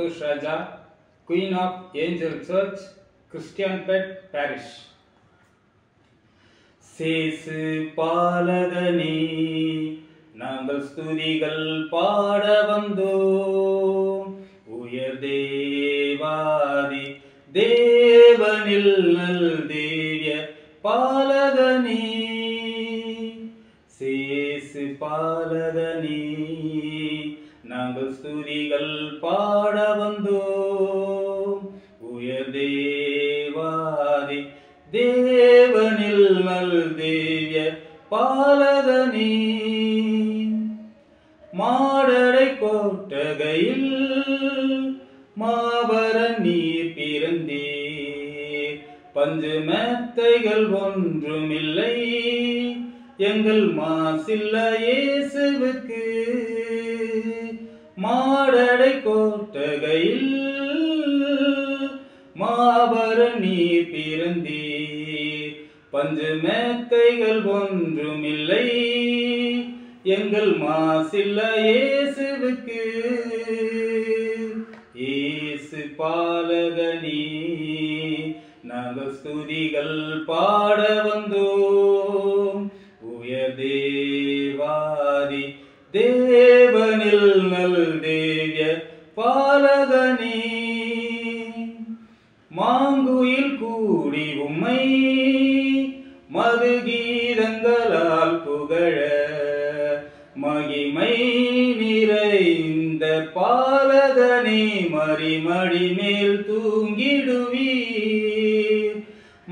Santosh Raja, Queen of Angel Church, Christian Pet Parish. சேசு பாலகனே நாங்கள் ஸ்துதிகள் பாட வந்தோம். உயர் தேவாதி தேவனில் நல் தேவிய பாலகனே, சேசு பாலகனே நாங்கள் ஸ்துதிகள் பாட வந்தோம். உயர் தேவாதி தேவனில் நல் தேவிய பாலகனே, மாடடை கோட்டகையில் மாபர நீர் பிறந்தீர். பஞ்சு மெத்தைகள் ஒன்றுமில்லை எங்கள் மாசில்ல இயேசுவுக்கு. மாடடை கோட்டகையில் மாபர நீர் பிறந்தீர். பஞ்சு மெத்தைகள் ஒன்றுமில்லை எங்கள் மாசில்ல இயேசுவுக்கு. இயேசு பாலகனே நாங்கள் ஸ்துதிகள் பாட வந்தோம். உயர் தேவாதி தேவனில் நல் தேவிய பாலகனே, மாங்குயில் கூடி உம்மை மது கீதங்களால் புகழ, மகிமை நிறைந்த பாலகனே மறிமடி மேல் தூங்கிடுவீர்.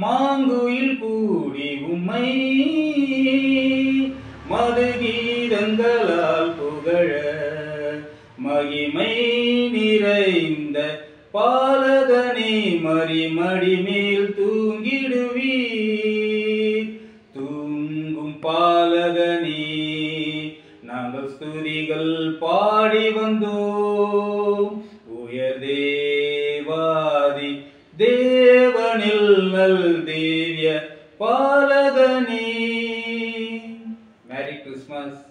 மாங்குயில் கூடி உம்மை மது கீதங்களால் புகழ, மகிமை நிறைந்த பாலகனே மறிமடி மேல் தூங்கிடுவீர். தூங்கும் பாலகனே நாங்கள் ஸ்துதிகள் பாடி வந்தோம். உயர் தேவாதி தேவனில் நல் தேவிய பாலகனே. Merry Christmas.